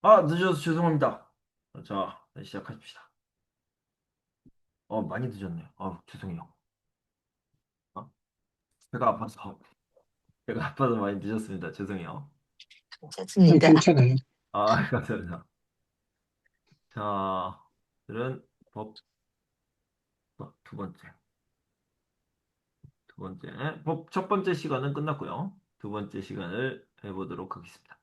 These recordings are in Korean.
아, 늦어서 죄송합니다. 자, 네, 시작하십시다. 많이 늦었네요. 죄송해요. 어? 배가 아파서, 배가 아파서 많이 늦었습니다. 죄송해요. 괜찮습니다. 괜찮아요. 감사합니다. 자, 오늘은 법, 두 번째. 법 첫 번째 시간은 끝났고요. 두 번째 시간을 해보도록 하겠습니다.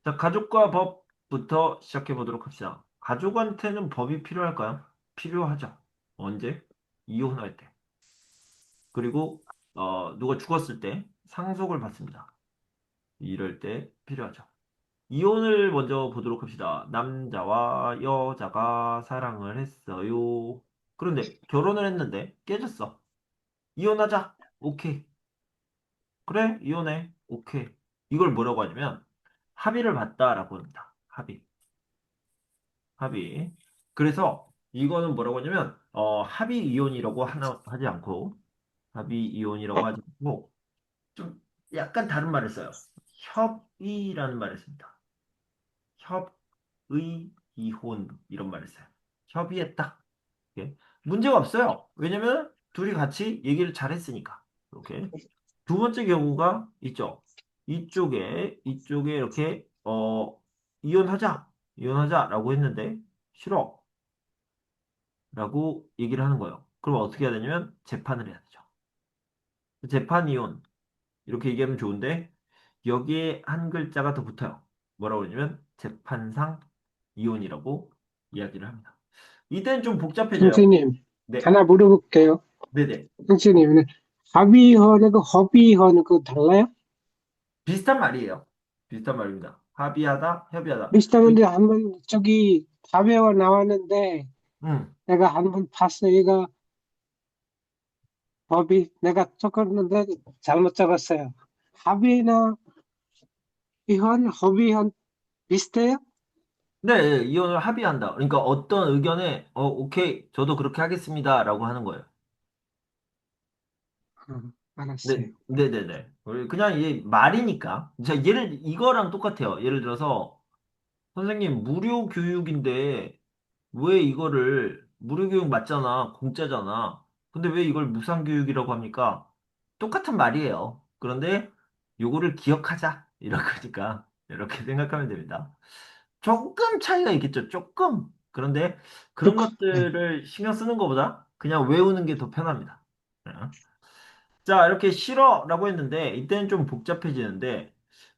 자, 가족과 법부터 시작해 보도록 합시다. 가족한테는 법이 필요할까요? 필요하죠. 언제? 이혼할 때. 그리고 누가 죽었을 때 상속을 받습니다. 이럴 때 필요하죠. 이혼을 먼저 보도록 합시다. 남자와 여자가 사랑을 했어요. 그런데 결혼을 했는데 깨졌어. 이혼하자. 오케이. 그래, 이혼해. 오케이. 이걸 뭐라고 하냐면 합의를 봤다라고 합니다. 합의. 합의. 그래서 이거는 뭐라고 하냐면 합의 이혼이라고 하지 않고 합의 이혼이라고 하지 않고 좀 약간 다른 말을 써요. 협의라는 말을 씁니다. 협의, 이혼 이런 말을 써요. 협의했다. 이렇게. 문제가 없어요. 왜냐면 둘이 같이 얘기를 잘했으니까. 이렇게. 두 번째 경우가 있죠. 이쪽에 이렇게 이혼하자, 이혼하자라고 했는데 싫어라고 얘기를 하는 거예요. 그럼 어떻게 해야 되냐면 재판을 해야 되죠. 재판 이혼 이렇게 얘기하면 좋은데 여기에 한 글자가 더 붙어요. 뭐라고 그러냐면 재판상 이혼이라고 이야기를 합니다. 이때는 좀 복잡해져요. 선생님, 네, 하나 물어볼게요. 네네. 선생님, 합의하고 허비하고 그 달라요? 비슷한 말이에요. 비슷한 말입니다. 합의하다, 협의하다. 비슷한데 한번 저기 답회가 나왔는데 음, 내가 한번 봤어. 이거 법이 내가 적었는데 잘못 적었어요. 합의나 허비한 비슷해요? 네, 이혼을 합의한다. 그러니까 어떤 의견에 오케이, 저도 그렇게 하겠습니다라고 하는 거예요. 네, 알았어요. 네네네. 그냥 이게 말이니까. 자, 이거랑 똑같아요. 예를 들어서 선생님 무료 교육인데 왜 이거를 무료교육 맞잖아. 공짜잖아. 근데 왜 이걸 무상교육이라고 합니까? 똑같은 말이에요. 그런데 요거를 기억하자. 이런 거니까 이렇게 생각하면 됩니다. 조금 차이가 있겠죠. 조금. 그런데 그런 조금, 네. 것들을 신경 쓰는 것보다 그냥 외우는 게 더 편합니다. 네. 자, 이렇게 싫어라고 했는데 이때는 좀 복잡해지는데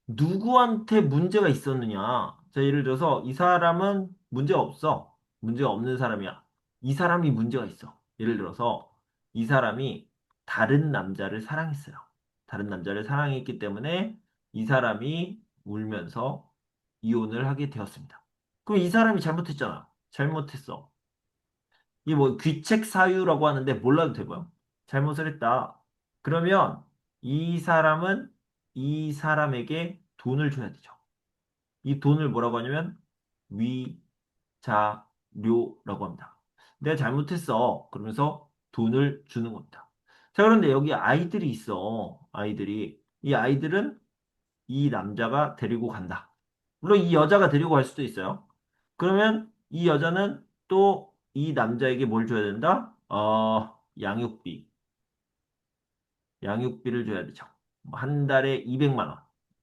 누구한테 문제가 있었느냐? 자, 예를 들어서 이 사람은 문제가 없어. 문제가 없는 사람이야. 이 사람이 문제가 있어. 예를 들어서 이 사람이 다른 남자를 사랑했어요. 다른 남자를 사랑했기 때문에 이 사람이 울면서 이혼을 하게 되었습니다. 그럼 이 사람이 잘못했잖아. 잘못했어. 이 뭐 귀책 사유라고 하는데 몰라도 되고요. 잘못을 했다. 그러면 이 사람은 이 사람에게 돈을 줘야 되죠. 이 돈을 뭐라고 하냐면 위자료라고 합니다. 내가 잘못했어. 그러면서 돈을 주는 겁니다. 자, 그런데 여기 아이들이 있어. 아이들이. 이 아이들은 이 남자가 데리고 간다. 물론 이 여자가 데리고 갈 수도 있어요. 그러면 이 여자는 또 이 남자에게 뭘 줘야 된다? 양육비. 양육비를 줘야 되죠. 뭐한 달에 200만 원,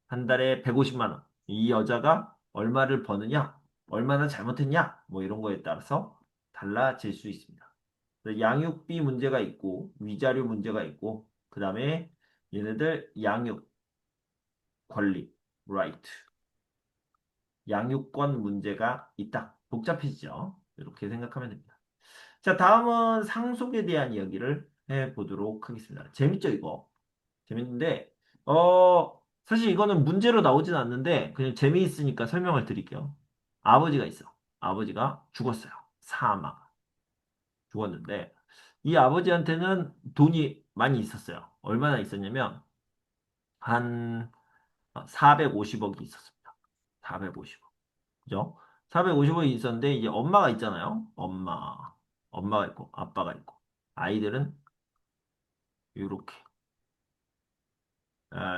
한 달에 150만 원. 이 여자가 얼마를 버느냐, 얼마나 잘못했냐, 뭐 이런 거에 따라서 달라질 수 있습니다. 그래서 양육비 문제가 있고, 위자료 문제가 있고, 그 다음에 얘네들 양육, 권리, right. 양육권 문제가 있다. 복잡해지죠. 이렇게 생각하면 됩니다. 자, 다음은 상속에 대한 이야기를 해보도록 하겠습니다. 재밌죠, 이거? 재밌는데, 사실 이거는 문제로 나오진 않는데, 그냥 재미있으니까 설명을 드릴게요. 아버지가 있어. 아버지가 죽었어요. 사망. 죽었는데, 이 아버지한테는 돈이 많이 있었어요. 얼마나 있었냐면, 한 450억이 있었습니다. 450억. 그죠? 450억이 있었는데, 이제 엄마가 있잖아요. 엄마가 있고, 아빠가 있고. 아이들은 이렇게,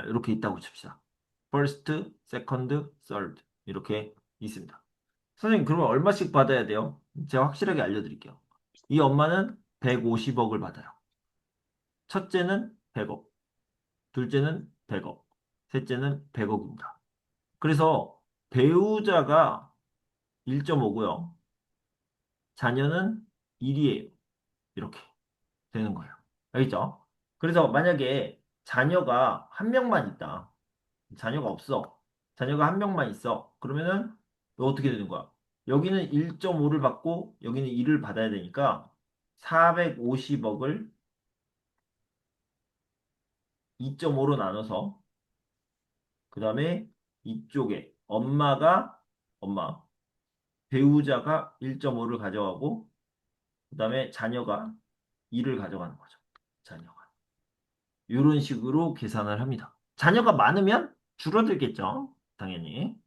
이렇게 있다고 칩시다. first, second, third. 이렇게 있습니다. 선생님, 그러면 얼마씩 받아야 돼요? 제가 확실하게 알려드릴게요. 이 엄마는 150억을 받아요. 첫째는 100억, 둘째는 100억, 셋째는 100억입니다. 그래서 배우자가 1.5고요. 자녀는 1이에요. 이렇게 되는 거예요. 알겠죠? 그래서 만약에 자녀가 한 명만 있다. 자녀가 없어. 자녀가 한 명만 있어. 그러면은 어떻게 되는 거야? 여기는 1.5를 받고 여기는 1을 받아야 되니까 450억을 2.5로 나눠서 그 다음에 이쪽에 엄마 배우자가 1.5를 가져가고 그 다음에 자녀가 2를 가져가는 거죠. 자녀가. 이런 식으로 계산을 합니다. 자녀가 많으면 줄어들겠죠. 당연히.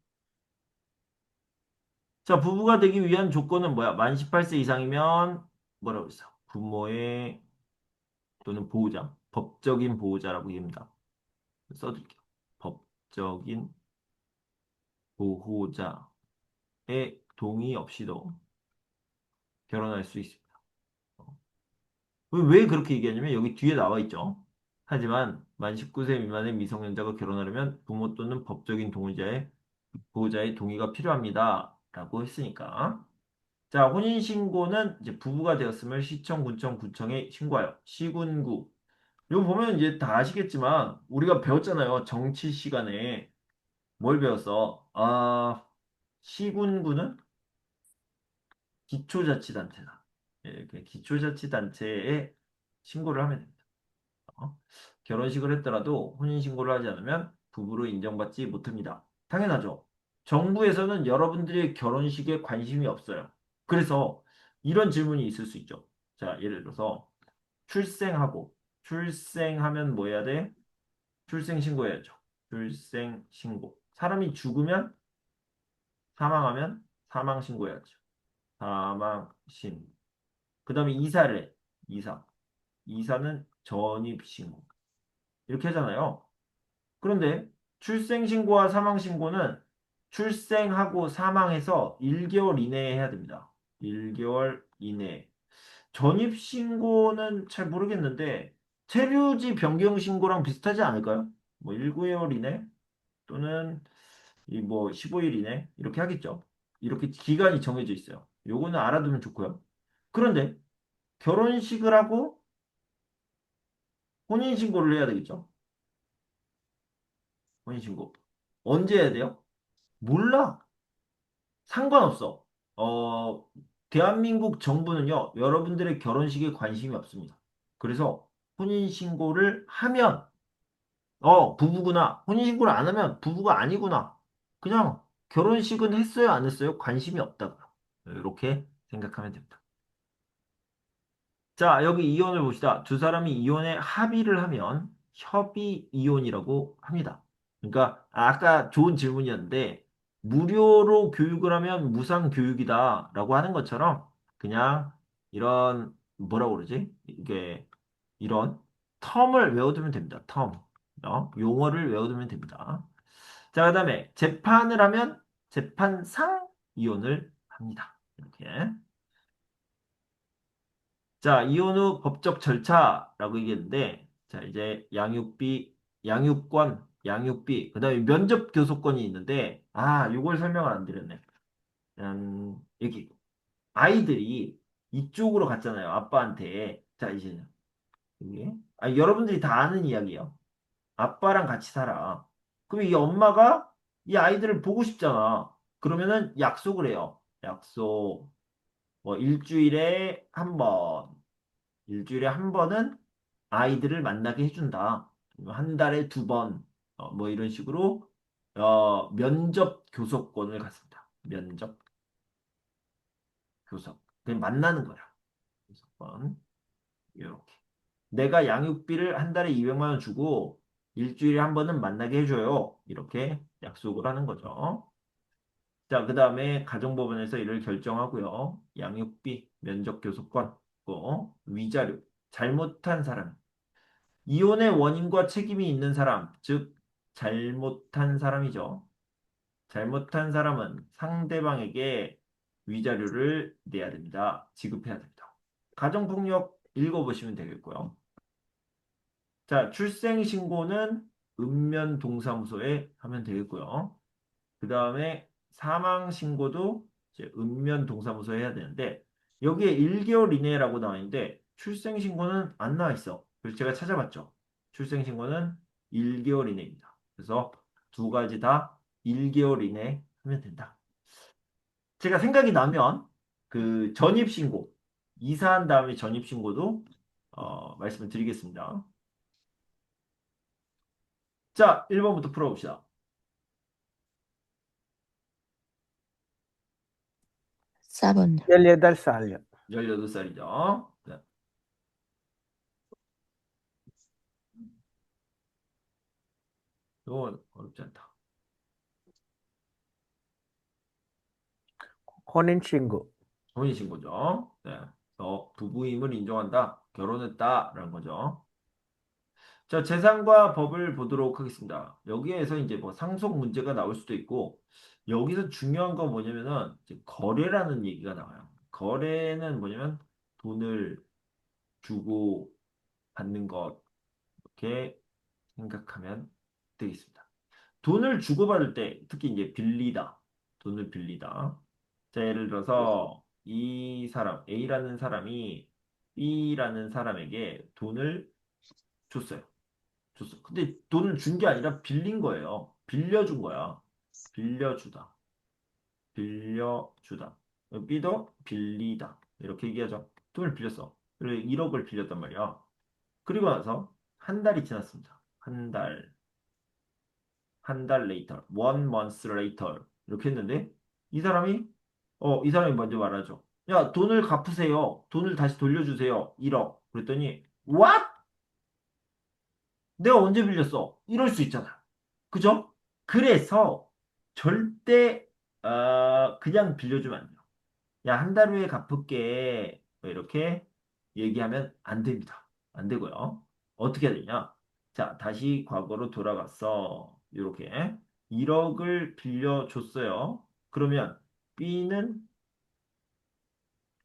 자, 부부가 되기 위한 조건은 뭐야? 만 18세 이상이면 뭐라고 했어? 부모의 또는 보호자, 법적인 보호자라고 얘기합니다. 써둘게요. 법적인 보호자의 동의 없이도 결혼할 수 있습니다. 왜 그렇게 얘기하냐면 여기 뒤에 나와 있죠. 하지만 만 19세 미만의 미성년자가 결혼하려면 부모 또는 법적인 보호자의 동의가 필요합니다. 라고 했으니까. 자, 혼인신고는 이제 부부가 되었음을 시청, 군청, 구청에 신고하여. 시군구. 이거 보면 이제 다 아시겠지만, 우리가 배웠잖아요. 정치 시간에. 뭘 배웠어? 시군구는 기초자치단체다. 예, 그 기초자치단체에 신고를 하면 됩니다. 어? 결혼식을 했더라도 혼인신고를 하지 않으면 부부로 인정받지 못합니다. 당연하죠. 정부에서는 여러분들의 결혼식에 관심이 없어요. 그래서 이런 질문이 있을 수 있죠. 자, 예를 들어서 출생하면 뭐 해야 돼? 출생신고해야죠. 출생신고. 사람이 죽으면 사망하면 사망신고해야죠. 사망신고. 그 다음에 이사를 해. 이사. 이사는 전입신고. 이렇게 하잖아요. 그런데 출생신고와 사망신고는 출생하고 사망해서 1개월 이내에 해야 됩니다. 1개월 이내에. 전입신고는 잘 모르겠는데 체류지 변경신고랑 비슷하지 않을까요? 뭐 1개월 이내 또는 이 뭐 15일 이내 이렇게 하겠죠. 이렇게 기간이 정해져 있어요. 요거는 알아두면 좋고요. 그런데 결혼식을 하고 혼인신고를 해야 되겠죠. 혼인신고. 언제 해야 돼요? 몰라. 상관없어. 어, 대한민국 정부는요, 여러분들의 결혼식에 관심이 없습니다. 그래서 혼인신고를 하면, 부부구나. 혼인신고를 안 하면 부부가 아니구나. 그냥 결혼식은 했어요, 안 했어요? 관심이 없다고요. 이렇게 생각하면 됩니다. 자, 여기 이혼을 봅시다. 두 사람이 이혼에 합의를 하면 협의 이혼이라고 합니다. 그러니까 아까 좋은 질문이었는데 무료로 교육을 하면 무상 교육이다라고 하는 것처럼 그냥 이런 뭐라고 그러지? 이게 이런 텀을 외워두면 됩니다. 텀. 용어를 외워두면 됩니다. 자, 그다음에 재판을 하면 재판상 이혼을 합니다. 이렇게. 자, 이혼 후 법적 절차라고 얘기했는데, 자, 이제 양육비, 그 다음에 면접 교섭권이 있는데, 요걸 설명을 안 드렸네. 여기, 아이들이 이쪽으로 갔잖아요. 아빠한테. 자, 이제, 여기. 여러분들이 다 아는 이야기예요. 아빠랑 같이 살아. 그럼 이 엄마가 이 아이들을 보고 싶잖아. 그러면은 약속을 해요. 약속. 뭐, 일주일에 한 번은 아이들을 만나게 해준다. 한 달에 두 번, 뭐 이런 식으로 면접 교섭권을 갖습니다. 면접 교섭. 그냥 만나는 거야. 교섭권. 이렇게. 내가 양육비를 한 달에 200만 원 주고 일주일에 한 번은 만나게 해줘요. 이렇게 약속을 하는 거죠. 자, 그 다음에 가정법원에서 이를 결정하고요. 양육비, 면접 교섭권, 위자료, 잘못한 사람. 이혼의 원인과 책임이 있는 사람, 즉 잘못한 사람이죠. 잘못한 사람은 상대방에게 위자료를 내야 됩니다. 지급해야 됩니다. 가정폭력 읽어보시면 되겠고요. 자, 출생신고는 읍면동사무소에 하면 되겠고요. 그 다음에 사망신고도 이제 읍면동사무소에 해야 되는데, 여기에 1개월 이내라고 나와 있는데, 출생신고는 안 나와 있어. 그래서 제가 찾아봤죠. 출생신고는 1개월 이내입니다. 그래서 두 가지 다 1개월 이내 하면 된다. 제가 생각이 나면 그 전입신고, 이사한 다음에 전입신고도 말씀을 드리겠습니다. 자, 1번부터 풀어봅시다. 4번. 18살. 18살이죠. 네. 이건 어렵지 않다. 혼인신고. 혼인신고죠. 네. 부부임을 인정한다. 결혼했다라는 거죠. 자, 재산과 법을 보도록 하겠습니다. 여기에서 이제 뭐 상속 문제가 나올 수도 있고, 여기서 중요한 건 뭐냐면은 이제 거래라는 얘기가 나와요. 거래는 뭐냐면 돈을 주고 받는 것, 이렇게 생각하면 되겠습니다. 돈을 주고받을 때, 특히 이제 빌리다, 돈을 빌리다. 자, 예를 들어서 이 사람, A라는 사람이 B라는 사람에게 돈을 줬어요. 줬어. 근데 돈을 준 게 아니라 빌린 거예요. 빌려준 거야. 빌려주다. 빌려주다. B도 빌리다. 이렇게 얘기하죠. 돈을 빌렸어. 그리고 1억을 빌렸단 말이야. 그리고 나서 한 달이 지났습니다. 한 달 later, one month later 이렇게 했는데 이 사람이 먼저 말하죠. 야, 돈을 갚으세요. 돈을 다시 돌려주세요. 1억. 그랬더니 what? 내가 언제 빌렸어? 이럴 수 있잖아. 그죠? 그래서 절대 그냥 빌려주면 안 돼요. 야, 한 달 후에 갚을게. 뭐 이렇게 얘기하면 안 됩니다. 안 되고요. 어떻게 해야 되냐? 자, 다시 과거로 돌아갔어. 이렇게 1억을 빌려줬어요. 그러면 B는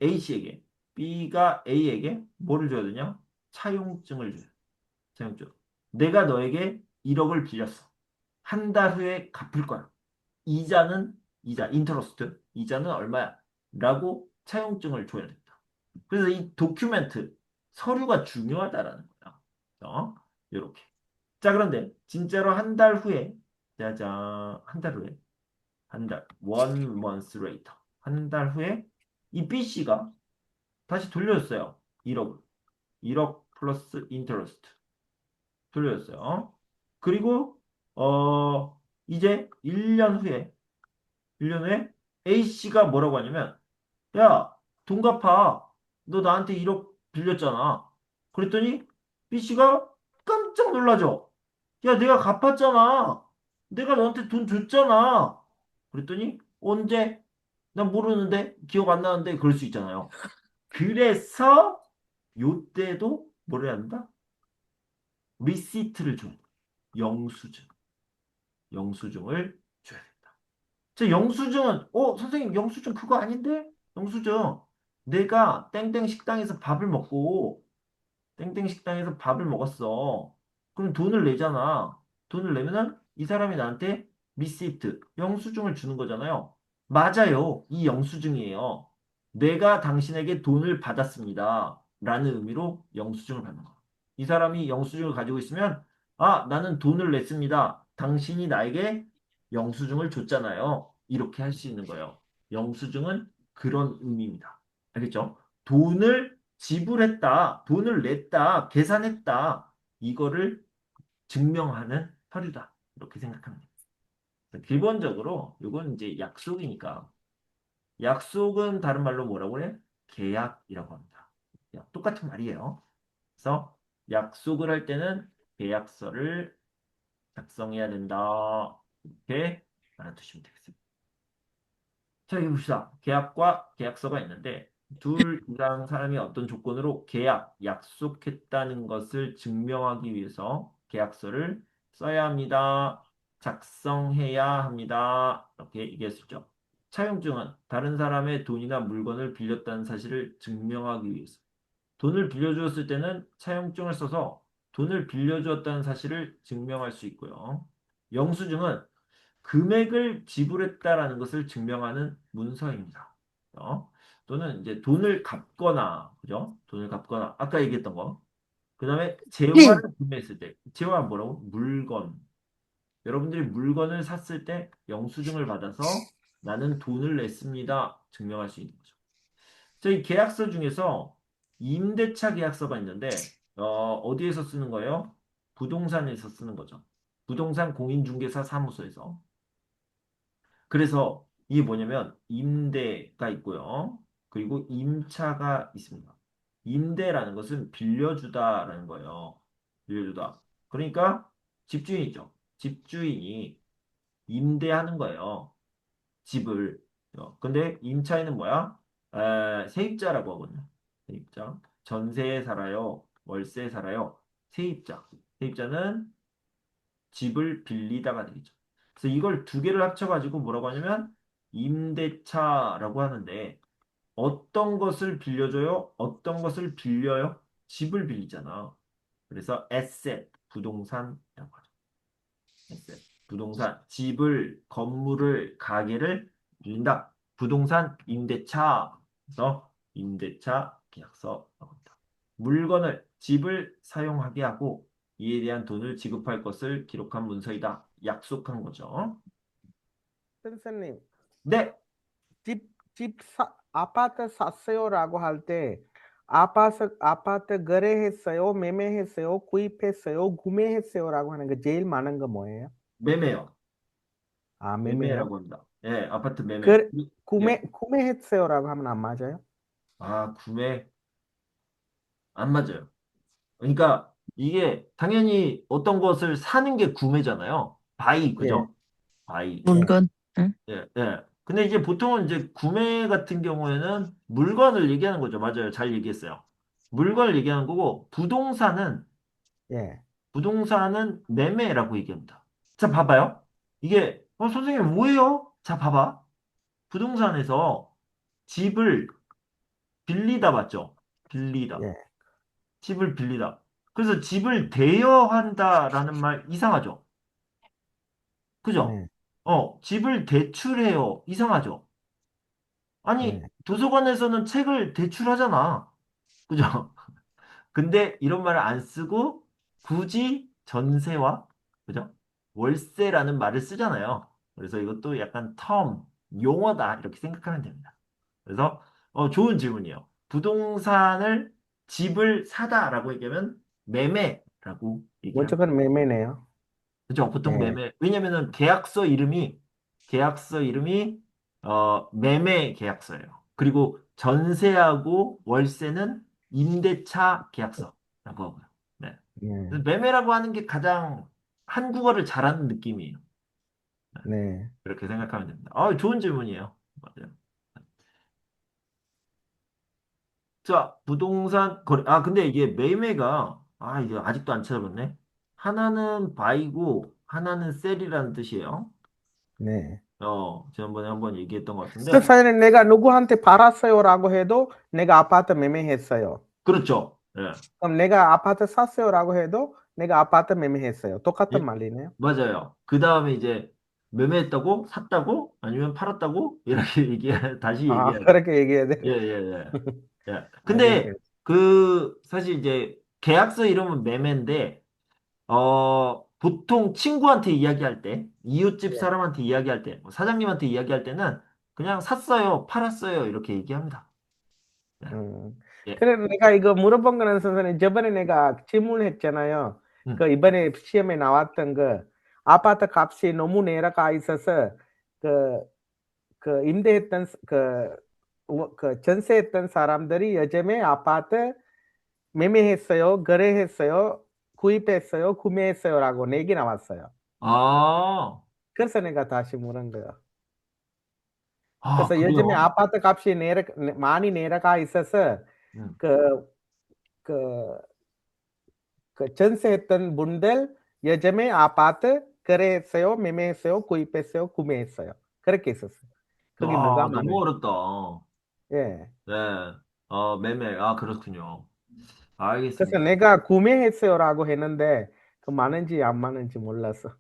A씨에게, B가 A에게 뭐를 줘야 되냐? 차용증을 줘요. 차용증. 내가 너에게 1억을 빌렸어. 한 달 후에 갚을 거야. 인터러스트, 이자는 얼마야? 라고 차용증을 줘야 됩니다. 그래서 이 도큐멘트, 서류가 중요하다라는 거야. 이렇게. 자, 그런데 진짜로 한 달 후에, 짜잔, 한 달 후에, one month later, 한 달 후에 이 B씨가 다시 돌려줬어요. 1억을. 1억 플러스 인터러스트 돌려줬어요. 그리고 이제 1년 후에 A씨가 뭐라고 하냐면 야, 돈 갚아. 너 나한테 1억 빌렸잖아. 그랬더니 B씨가 깜짝 놀라죠. 야, 내가 갚았잖아. 내가 너한테 돈 줬잖아. 그랬더니 언제? 난 모르는데 기억 안 나는데 그럴 수 있잖아요. 그래서 요때도 뭐를 해야 한다? 리시트를 줘야 돼. 영수증. 영수증을 줘야 된다. 저 영수증은 선생님 영수증 그거 아닌데? 영수증 내가 땡땡 식당에서 밥을 먹고 땡땡 식당에서 밥을 먹었어. 그럼 돈을 내잖아. 돈을 내면은 이 사람이 나한테 리시트, 영수증을 주는 거잖아요. 맞아요. 이 영수증이에요. 내가 당신에게 돈을 받았습니다. 라는 의미로 영수증을 받는 거. 이 사람이 영수증을 가지고 있으면 나는 돈을 냈습니다. 당신이 나에게 영수증을 줬잖아요. 이렇게 할 수 있는 거예요. 영수증은 그런 의미입니다. 알겠죠? 돈을 지불했다, 돈을 냈다, 계산했다. 이거를 증명하는 서류다. 이렇게 생각합니다. 기본적으로 이건 이제 약속이니까. 약속은 다른 말로 뭐라고 해? 계약이라고 합니다. 똑같은 말이에요. 그래서 약속을 할 때는 계약서를 작성해야 된다. 이렇게 알아두시면 되겠습니다. 자, 여기 봅시다. 계약과 계약서가 있는데 둘 이상 사람이 어떤 조건으로 약속했다는 것을 증명하기 위해서 계약서를 써야 합니다. 작성해야 합니다. 이렇게 얘기할 수 있죠. 차용증은 다른 사람의 돈이나 물건을 빌렸다는 사실을 증명하기 위해서. 돈을 빌려주었을 때는 차용증을 써서 돈을 빌려주었다는 사실을 증명할 수 있고요. 영수증은 금액을 지불했다라는 것을 증명하는 문서입니다. 또는 이제 돈을 갚거나, 그죠? 돈을 갚거나, 아까 얘기했던 거. 그 다음에 재화를 구매했을 때, 재화 뭐라고? 물건. 여러분들이 물건을 샀을 때 영수증을 받아서 나는 돈을 냈습니다. 증명할 수 있는 거죠. 저희 계약서 중에서 임대차 계약서가 있는데 어디에서 쓰는 거예요? 부동산에서 쓰는 거죠. 부동산 공인중개사 사무소에서. 그래서 이게 뭐냐면 임대가 있고요. 그리고 임차가 있습니다. 임대라는 것은 빌려주다라는 거예요. 빌려주다. 그러니까 집주인이죠. 집주인이 임대하는 거예요. 집을. 근데 임차인은 뭐야? 세입자라고 하거든요. 세입자. 전세에 살아요. 월세에 살아요. 세입자. 세입자는 집을 빌리다가 되겠죠. 그래서 이걸 두 개를 합쳐가지고 뭐라고 하냐면 임대차라고 하는데 어떤 것을 빌려줘요? 어떤 것을 빌려요? 집을 빌리잖아. 그래서 에셋, 부동산이라고 하죠. 에셋, 부동산, 집을, 건물을, 가게를 빌린다. 부동산 임대차. 그래서 임대차 계약서라고 합니다. 물건을, 집을 사용하게 하고 이에 대한 돈을 지급할 것을 기록한 문서이다. 약속한 거죠. 선생님, 네, 집, 아파트 샀어요라고 할 때, 아파트 거래했어요, 매매했어요, 구입했어요, 구매했어요라고 하는 거 제일 많은 거 뭐예요? 매매요. 아, 매매요? 매매라고 합니다. 예, 아파트 매매. 그, 예. 구매했어요라고 하면 안 맞아요? 아, 구매 안 맞아요. 그러니까 이게 당연히 어떤 것을 사는 게 구매잖아요. 바이, 예, 그죠? 바이. 예, 물건, 응? 예, 예. 근데 이제 보통은 이제 구매 같은 경우에는 물건을 얘기하는 거죠. 맞아요. 잘 얘기했어요. 물건을 얘기하는 거고, 예, 부동산은 매매라고 얘기합니다. 자, 봐봐요. 이게, 선생님, 뭐예요? 자, 봐봐. 부동산에서 집을 빌리다 맞죠? 빌리다. 예, 집을 빌리다. 그래서 집을 대여한다라는 말 이상하죠? 그죠? 네, 집을 대출해요. 이상하죠? 아니, 네, 도서관에서는 책을 대출하잖아. 그죠? 근데 이런 말을 안 쓰고 굳이 전세와, 그죠? 월세라는 말을 쓰잖아요. 그래서 이것도 약간 용어다. 이렇게 생각하면 됩니다. 그래서 좋은 질문이에요. 집을 사다라고 얘기하면 매매라고 얘기합니다. 무조건 매매네요. 그죠? 보통 예, 매매. 왜냐면은 계약서 이름이 매매 계약서예요. 그리고 전세하고 월세는 임대차 계약서라고 하고요. 네. 예, 그래서 매매라고 하는 게 가장 한국어를 잘하는 느낌이에요. 네. 네, 그렇게 생각하면 됩니다. 좋은 질문이에요. 맞아요. 자, 부동산 거래. 근데 이게 매매가, 이게 아직도 안 찾아봤네. 하나는 바이고, 하나는 셀이라는 뜻이에요. 네. 지난번에 한번 얘기했던 것 같은데. 선생님, 내가 누구한테 팔았어요라고 해도 내가 아파트 매매했어요. 그렇죠. 예. 그럼 내가 아파트 샀어요라고 해도 내가 아파트 매매했어요. 똑같은 예, 말이네요. 맞아요. 그 다음에 이제 매매했다고, 샀다고, 아니면 팔았다고, 이렇게 다시 아, 얘기해야 돼. 그렇게 얘기해야 예, 돼. 예, 예. 예. 근데, 알겠어요. 사실 이제, 계약서 이름은 매매인데, 보통 친구한테 이야기할 때, 이웃집 예. 사람한테 이야기할 때, 뭐 사장님한테 이야기할 때는 그냥 샀어요, 팔았어요, 이렇게 얘기합니다. 예, 음. 예. 그래, 내가 이거 물어본 거는 선생님, 저번에 내가 질문했잖아요. 그 음. 이번에 시험에 나왔던 그 아파트 값이 너무 내려가 있어서 그, 그 임대했던 그 전세했던 사람들이 요즘에 아파트 매매했어요, 거래했어요, 구입했어요, 구매했어요라고 내기 나왔어요. 아, 그래서 내가 다시 물은 거예요. 그래서 요즘에 그래요? 아파트 값이 많이 내려가 있어서 음. 그, 그, 그 전세했던 분들 요즘에 아파트 거래했어요, 매매했어요, 구입했어요, 구매했어요. 그렇게 있었어요. 그게 뭐가 와, 너무 많아요. 어렵다. 예. 네. 매매. 아, 그렇군요. 그래서 알겠습니다. 내가 구매했어요라고 했는데 그 많은지 안 많은지 몰랐어.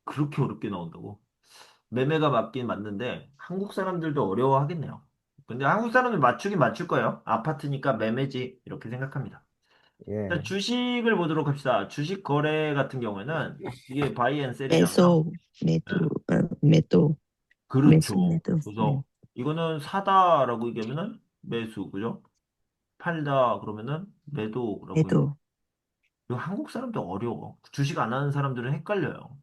그렇게 어렵게 나온다고? 매매가 맞긴 맞는데 한국 사람들도 어려워하겠네요. 근데 한국 사람들 맞추긴 맞출 거예요. 아파트니까 매매지 이렇게 생각합니다. 자, 예. 주식을 보도록 합시다. 주식 거래 같은 경우에는 이게 바이 앤 셀이잖아요. 매수, 네. 매도, 매도, 매수, 그렇죠. 매도, 그래서 이거는 사다라고 얘기하면은 매수, 그죠? 팔다 그러면은 매도라고 얘기. 매도. 이거 한국 사람도 어려워. 주식 안 하는 사람들은 헷갈려요.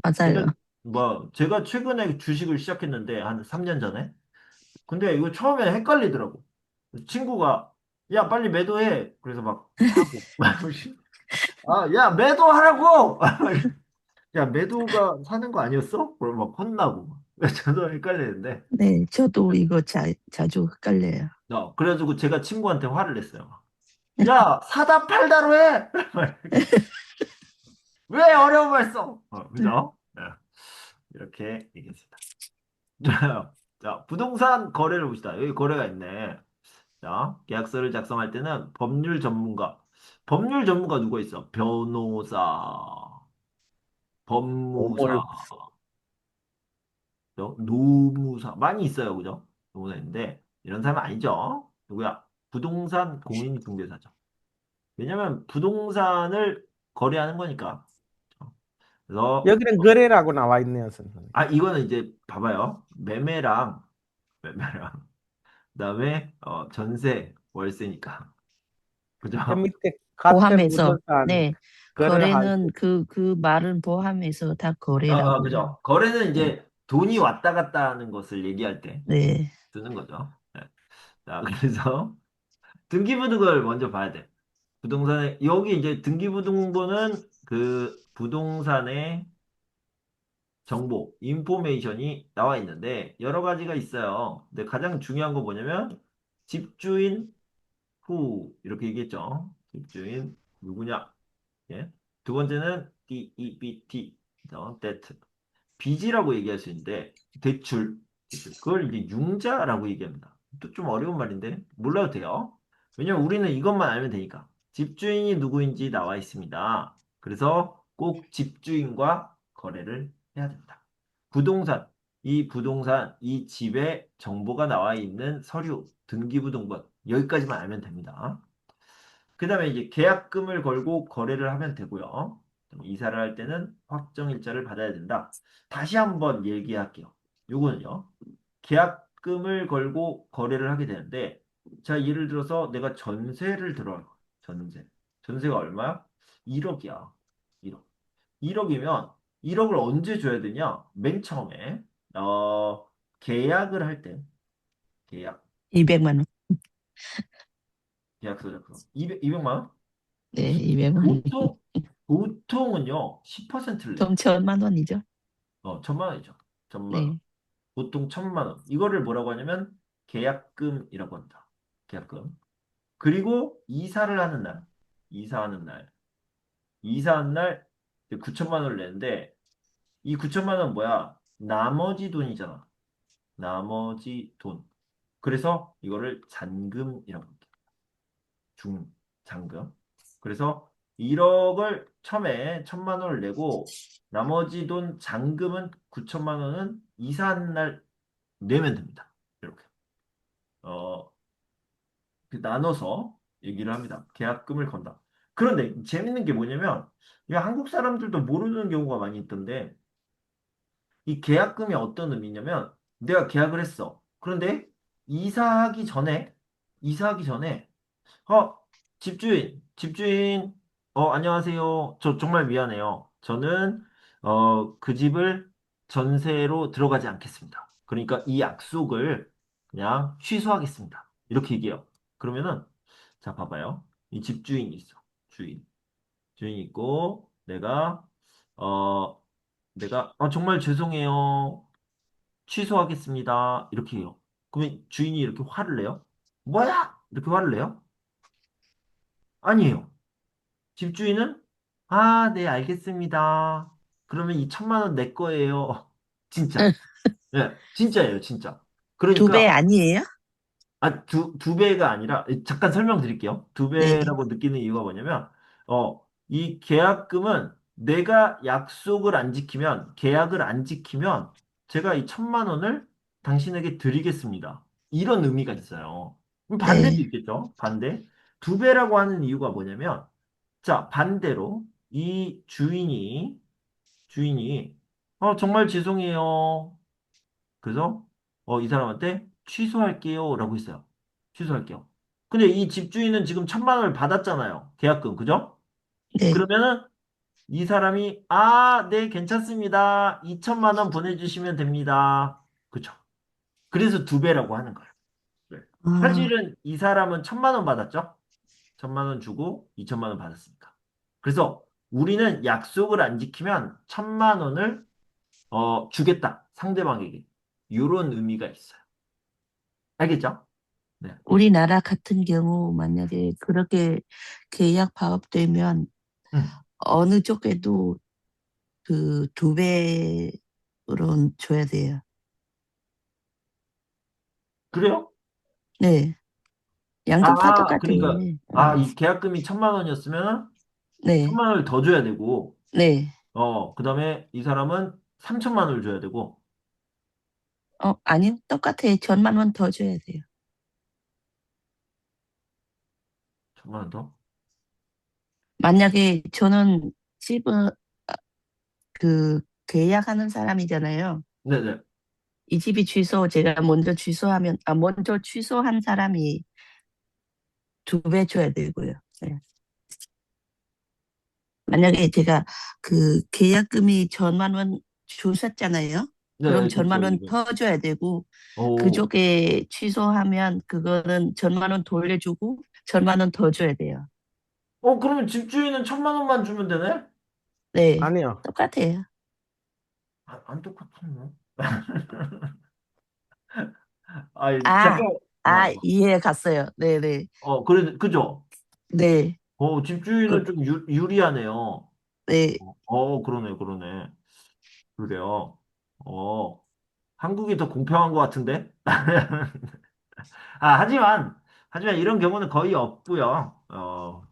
맞아요. 저는 뭐 제가 최근에 주식을 시작했는데 한 3년 전에. 근데 이거 처음에 헷갈리더라고. 친구가 야 빨리 매도해. 그래서 막 사고. 야 매도하라고. 야 매도가 사는 거 아니었어? 그럼 막 혼나고. 저도 헷갈리는데. 네, 저도 이거 자주 헷갈려요. 그래가지고 제가 친구한테 화를 냈어요. 야 사다 팔다로 해. 왜 어려운 말 써? 그죠? 네, 이렇게 얘기했습니다. 자, 부동산 거래를 봅시다. 여기 거래가 있네. 자, 계약서를 작성할 때는 법률 전문가. 법률 전문가 누가 있어? 변호사, 법무사, 보물. 그죠? 노무사. 많이 있어요. 그죠? 노무사인데, 이런 사람은 아니죠. 누구야? 부동산 공인중개사죠. 왜냐면 부동산을 거래하는 거니까. 그래서, 여기는 거래라고 나와 있네요, 선생님. 이거는 이제 봐봐요. 매매랑, 그다음에, 전세, 월세니까. 그죠? 저 밑에 같은 포함해서, 부동산 네, 거래를 할 거래는 때, 그 말은 포함해서 다 거래라고 해요. 그죠. 거래는 네, 이제 돈이 왔다 갔다 하는 것을 얘기할 때 네. 쓰는 거죠. 네. 자, 그래서 등기부등본을 먼저 봐야 돼. 부동산에, 여기 이제 등기부등본은 그 부동산의 정보, 인포메이션이 나와 있는데 여러 가지가 있어요. 근데 가장 중요한 거 뭐냐면 집주인 후 이렇게 얘기했죠. 집주인 누구냐? 예. 두 번째는 DEBT, debt. 빚이라고 얘기할 수 있는데 대출. 그걸 이제 융자라고 얘기합니다. 또 좀 어려운 말인데 몰라도 돼요. 왜냐면 우리는 이것만 알면 되니까. 집주인이 누구인지 나와 있습니다. 그래서 꼭 집주인과 거래를 해야 됩니다. 부동산, 이 집의 정보가 나와 있는 서류, 등기부등본 여기까지만 알면 됩니다. 그 다음에 이제 계약금을 걸고 거래를 하면 되고요. 이사를 할 때는 확정일자를 받아야 된다. 다시 한번 얘기할게요. 요거는요. 계약금을 걸고 거래를 하게 되는데, 자, 예를 들어서 내가 전세를 들어요. 전세. 전세가 얼마야? 1억이야. 1억. 1억이면 1억을 언제 줘야 되냐? 맨 처음에, 계약을 할 때, 계약, 200만 원. 계약서 작성. 200만 원? 네, 200만 원. 보통, 보통은요, 10%를 내요. 좀 1,000만 원이죠. 1,000만 원이죠. 1,000만 원. 네. 보통 1,000만 원. 이거를 뭐라고 하냐면, 계약금이라고 합니다. 계약금. 그리고 이사를 하는 날, 이사하는 날, 이사한 날 9천만 원을 내는데, 이 9천만 원 뭐야? 나머지 돈이잖아. 나머지 돈. 그래서 이거를 잔금이라고 합니다. 잔금. 그래서 1억을 처음에 1,000만 원을 내고 나머지 돈 잔금은 9천만 원은 이사한 날 내면 됩니다. 이렇게. 어, 나눠서 얘기를 합니다. 계약금을 건다. 그런데 재밌는 게 뭐냐면 이 한국 사람들도 모르는 경우가 많이 있던데 이 계약금이 어떤 의미냐면 내가 계약을 했어. 그런데 이사하기 전에 이사하기 전에 어, 집주인, 안녕하세요. 저 정말 미안해요. 저는, 그 집을 전세로 들어가지 않겠습니다. 그러니까 이 약속을 그냥 취소하겠습니다. 이렇게 얘기해요. 그러면은, 자, 봐봐요. 이 집주인이 있어. 주인. 주인이 있고, 어, 정말 죄송해요. 취소하겠습니다. 이렇게 해요. 그러면 주인이 이렇게 화를 내요? 뭐야? 이렇게 화를 내요? 아니에요. 집주인은 아, 네, 알겠습니다. 그러면 이 1,000만 원 내 거예요. 진짜. 예, 진짜예요, 진짜. 두 배 그러니까, 아니에요? 두 배가 아니라, 잠깐 설명드릴게요. 두 네, 배라고 느끼는 이유가 뭐냐면, 이 계약금은 내가 약속을 안 지키면, 계약을 안 지키면, 제가 이 1,000만 원을 당신에게 드리겠습니다. 이런 의미가 있어요. 그럼 반대도 네, 있겠죠? 반대. 두 배라고 하는 이유가 뭐냐면, 자, 반대로, 이 주인이, 정말 죄송해요. 그래서 이 사람한테 취소할게요 라고 했어요. 취소할게요. 근데 이 집주인은 지금 1,000만 원을 받았잖아요. 계약금, 그죠? 네. 그러면은 이 사람이 아, 네, 괜찮습니다. 2,000만 원 보내주시면 됩니다. 그죠? 그래서 두 배라고 하는 거예요. 네. 아, 사실은 이 사람은 1,000만 원 받았죠? 1,000만 원 주고 2,000만 원 받았으니까. 그래서 우리는 약속을 안 지키면 1,000만 원을 주겠다. 상대방에게. 이런 의미가 있어요. 알겠죠? 네. 우리나라 같은 경우 만약에 그렇게 계약 파업되면 음. 어느 쪽에도 그 두 배로 줘야 돼요. 그래요? 네, 양쪽 다 아, 똑같아. 그러니까, 이 계약금이 1,000만 원이었으면 네, 1,000만 원을 더 줘야 되고, 네. 그 다음에 이 사람은 3,000만 원을 줘야 되고, 아니요, 똑같아. 천만 원 더 줘야 돼요. 1,000만 원 더? 만약에 저는 집을 그 계약하는 사람이잖아요. 네네. 이 집이 취소, 제가 먼저 취소하면, 먼저 취소한 사람이 두 배 줘야 되고요. 네. 만약에 제가 그 계약금이 천만 원 주셨잖아요. 그럼 네, 천만 그쵸, 원 이거. 더 줘야 되고, 오. 그쪽에 취소하면 그거는 천만 원 돌려주고, 천만 원 더 줘야 돼요. 그러면 집주인은 1,000만 원만 주면 되네? 네, 아니요. 똑같아요. 안 똑같았네. 아, 아, 잠깐, 이해 갔어요. 네네. 그죠? 네, 그, 집주인은 좀 유리하네요. 네, 그러네, 그러네. 그래요. 어, 한국이 더 공평한 것 같은데? 하지만 이런 경우는 거의 없고요.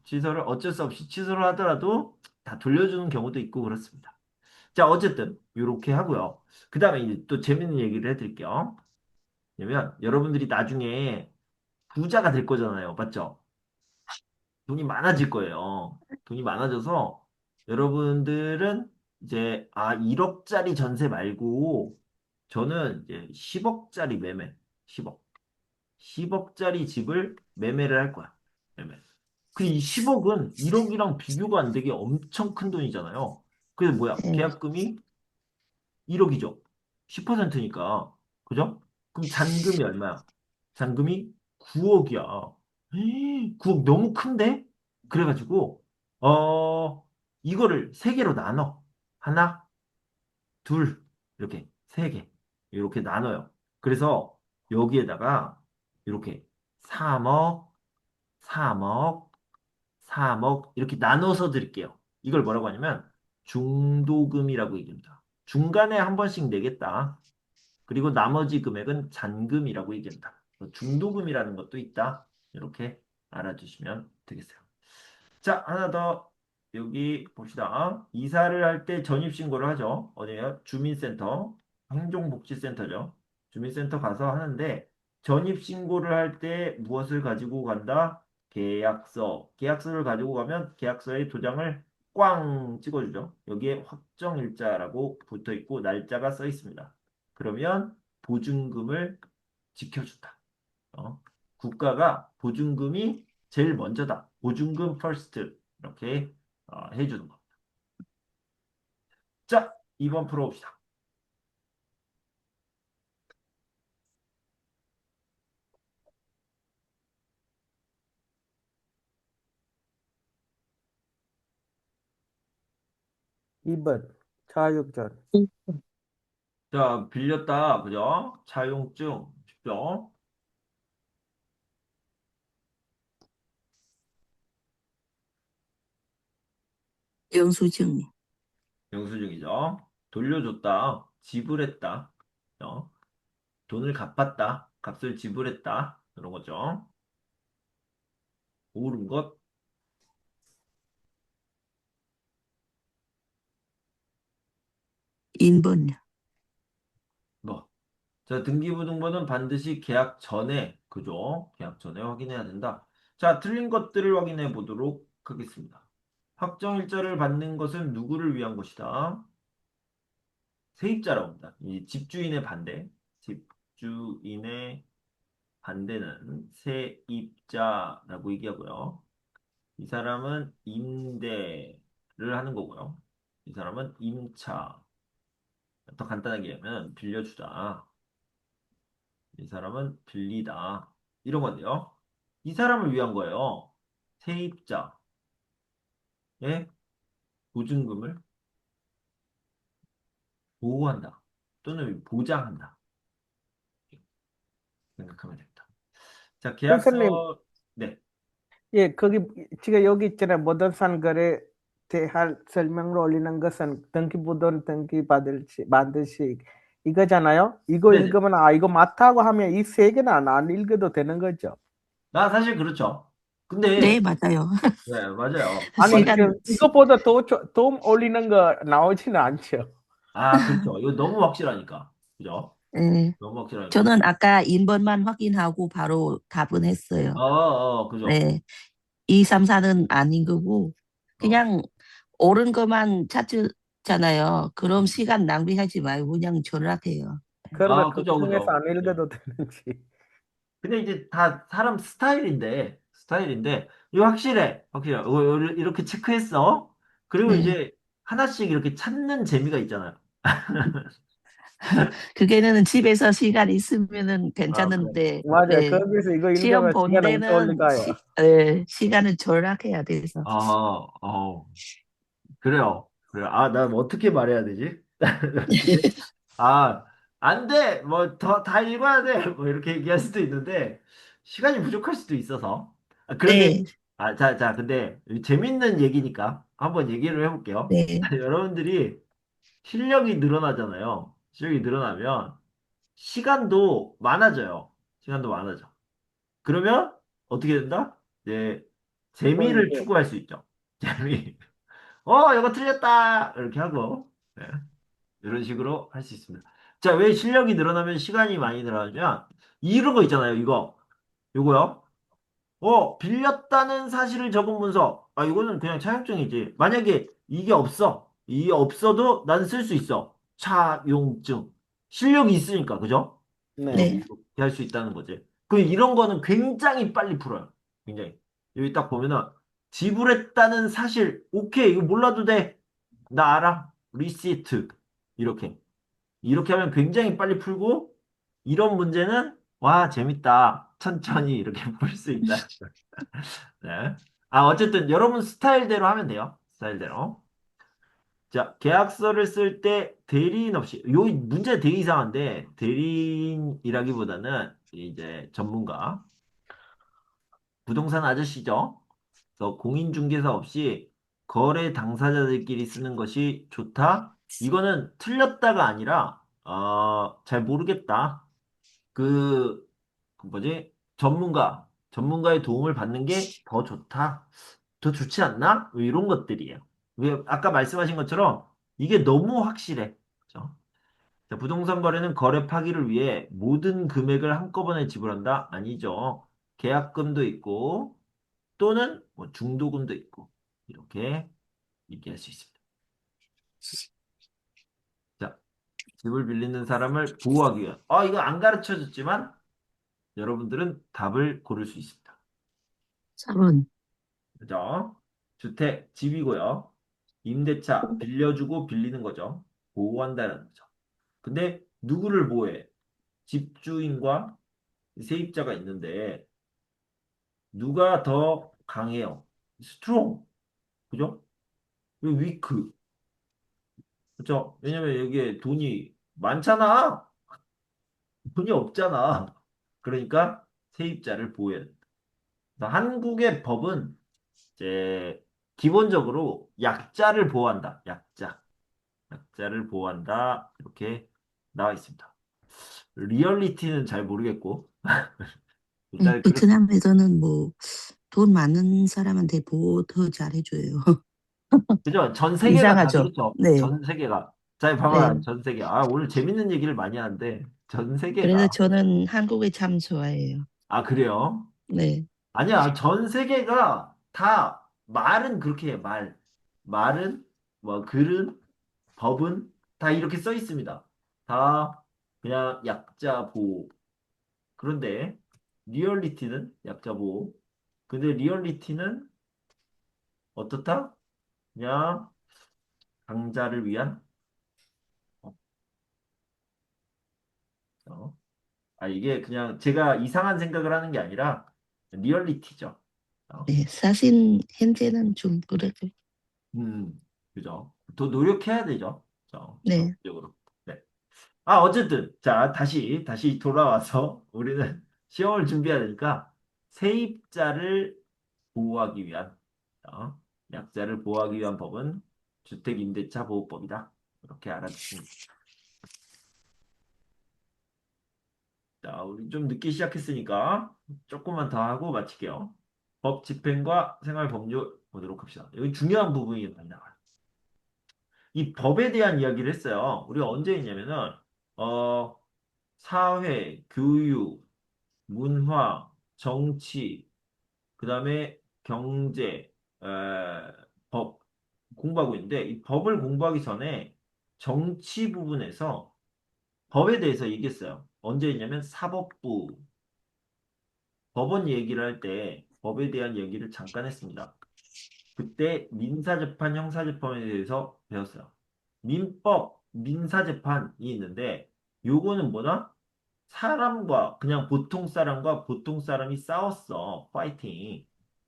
취소를 어쩔 수 없이 취소를 하더라도 다 돌려주는 경우도 있고 그렇습니다. 자, 어쨌든 이렇게 하고요. 그 다음에 이제 또 재밌는 얘기를 해드릴게요. 왜냐면 여러분들이 나중에 부자가 될 거잖아요. 맞죠? 돈이 많아질 거예요. 돈이 많아져서 여러분들은 이제 1억짜리 전세 말고 저는 이제 10억짜리 매매, 10억. 10억짜리 집을 매매를 할 거야. 매매. 근데 이 10억은 1억이랑 비교가 안 되게 엄청 큰 돈이잖아요. 그래서 뭐야? 네, 계약금이 1억이죠. 10%니까. 그죠? 그럼 잔금이 얼마야? 잔금이 9억이야. 9억 너무 큰데? 그래가지고, 이거를 세 개로 나눠. 하나, 둘, 이렇게 세 개. 이렇게 나눠요. 그래서 여기에다가 이렇게 3억, 3억, 3억 이렇게 나눠서 드릴게요. 이걸 뭐라고 하냐면 중도금이라고 얘기합니다. 중간에 한 번씩 내겠다. 그리고 나머지 금액은 잔금이라고 얘기한다. 중도금이라는 것도 있다. 이렇게 알아주시면 되겠어요. 자, 하나 더 여기 봅시다. 이사를 할 때 전입신고를 하죠. 어디에요? 주민센터, 행정복지센터죠. 주민센터 가서 하는데 전입신고를 할 때 무엇을 가지고 간다? 계약서. 계약서를 가지고 가면 계약서에 도장을 꽝 찍어주죠. 여기에 확정일자라고 붙어 있고 날짜가 써 있습니다. 그러면 보증금을 지켜준다. 어, 국가가 보증금이 제일 먼저다. 보증금 퍼스트 이렇게 해주는 거. 자, 2번 풀어봅시다. 2번. 자격전. 자, 빌렸다, 그죠? 차용증, 쉽죠? 영수증. 영수증이죠. 돌려줬다. 지불했다. 돈을 갚았다. 값을 지불했다. 그런 거죠. 옳은 것. 인번요. 뭐. 자, 등기부등본은 반드시 계약 전에, 그죠? 계약 전에 확인해야 된다. 자, 틀린 것들을 확인해 보도록 하겠습니다. 확정일자를 받는 것은 누구를 위한 것이다? 세입자라고 합니다. 이 집주인의 반대. 집주인의 반대는 세입자라고 얘기하고요. 이 사람은 임대를 하는 거고요. 이 사람은 임차. 더 간단하게 하면 빌려주다. 이 사람은 빌리다. 이런 건데요. 이 사람을 위한 거예요. 세입자의 보증금을 보호한다. 또는 보장한다. 생각하면 됩니다. 자, 선생님, 계약서. 네. 예, 거기 지금 여기 있잖아요. 모든 상거래 대할 설명을 올리는 것은 등기부등 등기 받으시 이거잖아요. 이거 네네. 읽으면 아 이거 맞다고 하면 이 세 개는 안 읽어도 되는 거죠. 나 사실 그렇죠. 네, 근데, 맞아요. 네, 맞아요. 아니 시간, 이것보다 더 올리는 거 나오지는 않죠. 아, 그렇죠. 이거 너무 확실하니까. 그죠? 네. 너무 확실하니까. 저는 아까 인번만 확인하고 바로 답은 했어요. 그죠. 네. 2, 3, 4는 아닌 거고, 어. 그냥 옳은 것만 찾잖아요. 그럼 음. 시간 낭비하지 말고 그냥 전락해요. 그러면 아, 그죠, 걱정해서 그죠. 안 네. 읽어도 되는지. 근데 이제 다 사람 스타일인데, 이거 확실해. 확실해. 이거 이렇게 체크했어. 그리고 네. 이제 하나씩 이렇게 찾는 재미가 있잖아요. 그게는 집에서 시간 있으면은 아, 그래. 괜찮은데, 맞아요. 네. 거기서 이거 시험 읽으면 본 시간 엄청 데는 올리가요. 네, 시간을 절약해야 돼서. 그래요. 그래. 아, 난 어떻게 말해야 되지? 어떻게? 아, 안 돼! 뭐, 다 읽어야 돼! 뭐, 이렇게 얘기할 수도 있는데, 시간이 부족할 수도 있어서. 그런데, 네, 근데, 재밌는 얘기니까 한번 얘기를 해볼게요. 네, 여러분들이 실력이 늘어나잖아요. 실력이 늘어나면, 시간도 많아져요. 시간도 많아져. 그러면, 어떻게 된다? 이제, 또 재미를 이게 추구할 수 있죠. 재미. 이거 틀렸다! 이렇게 하고, 네. 이런 식으로 할 수 있습니다. 자, 왜 실력이 늘어나면 시간이 많이 늘어나냐? 이런 거 있잖아요, 이거. 요거요. 빌렸다는 사실을 적은 문서. 아, 이거는 그냥 차용증이지. 만약에 이게 없어. 이게 없어도 난 쓸 수 있어. 차용증. 실력이 있으니까, 그죠? 네. 네. 이렇게 할 수 있다는 거지. 그 이런 거는 굉장히 빨리 풀어요. 굉장히. 여기 딱 보면은 지불했다는 사실. 오케이, 이거 몰라도 돼. 나 알아. 리시트. 이렇게. 이렇게 하면 굉장히 빨리 풀고, 이런 문제는, 와, 재밌다. 천천히 이렇게 풀 수 있다. 네. 어쨌든 여러분 스타일대로 하면 돼요. 스타일대로. 자, 계약서를 쓸 때 대리인 없이, 요 문제 되게 이상한데, 대리인이라기보다는 이제 전문가, 부동산 아저씨죠. 그래서 공인중개사 없이 거래 당사자들끼리 쓰는 것이 좋다. 이거는 틀렸다가 아니라, 잘 모르겠다. 그 뭐지? 전문가의 도움을 받는 게 더 좋다. 더 좋지 않나? 뭐 이런 것들이에요. 왜 아까 말씀하신 것처럼 이게 너무 확실해. 그죠? 자, 부동산 거래는 거래 파기를 위해 모든 금액을 한꺼번에 지불한다? 아니죠. 계약금도 있고 또는 뭐 중도금도 있고 이렇게 얘기할 수 있습니다. 자, 집을 빌리는 사람을 보호하기 위한. 이거 안 가르쳐 줬지만 여러분들은 답을 고를 수 있습니다. 3번. 그죠? 주택, 집이고요. 임대차, 빌려주고 빌리는 거죠. 보호한다는 거죠. 근데 누구를 보호해? 집주인과 세입자가 있는데 누가 더 강해요? 스트롱. 그죠? 왜 위크? 그죠? 왜냐면 여기에 돈이 많잖아. 돈이 없잖아. 그러니까 세입자를 보호해야 된다. 그래서 한국의 법은 이제 기본적으로 약자를 보호한다. 약자를 보호한다. 이렇게 나와 있습니다. 리얼리티는 잘 모르겠고 일단 그렇 베트남에서는 뭐 돈 많은 사람한테 보호 더 잘해줘요. 그죠? 전 세계가 다 이상하죠? 그렇죠. 네, 전 세계가. 자, 봐봐. 네. 전 세계. 아, 오늘 재밌는 얘기를 많이 하는데 전 그래서 세계가. 저는 한국에 참 좋아해요. 아, 그래요? 네, 아니야. 전 세계가 다 말은 그렇게 해. 말은 뭐 글은 법은 다 이렇게 써 있습니다. 다 그냥 약자 보호. 그런데 리얼리티는 약자 보호. 근데 리얼리티는 어떻다? 그냥 강자를 위한 어, 이게 그냥 제가 이상한 생각을 하는 게 아니라 리얼리티죠. 어, 네. 사실 현재는 좀 그래도 그죠. 더 노력해야 되죠. 네, 적으로. 네. 아, 어쨌든. 자, 다시 돌아와서 우리는 시험을 준비해야 되니까 세입자를 보호하기 위한, 어, 약자를 보호하기 위한 법은 주택임대차 보호법이다. 이렇게 알아두시면 됩니다. 자, 우리 좀 늦게 시작했으니까 조금만 더 하고 마칠게요. 법 집행과 생활법률 보도록 합시다. 여기 중요한 부분이 많이 나와요. 이 법에 대한 이야기를 했어요. 우리가 언제 했냐면은, 어, 사회, 교육, 문화, 정치, 그 다음에 경제, 에, 법 공부하고 있는데, 이 법을 공부하기 전에 정치 부분에서 법에 대해서 얘기했어요. 언제 했냐면 사법부, 법원 얘기를 할 때 법에 대한 얘기를 잠깐 했습니다. 그때 민사재판, 형사재판에 대해서 배웠어요. 민법, 민사재판이 있는데 요거는 뭐다? 사람과 그냥 보통 사람과 보통 사람이 싸웠어. 파이팅.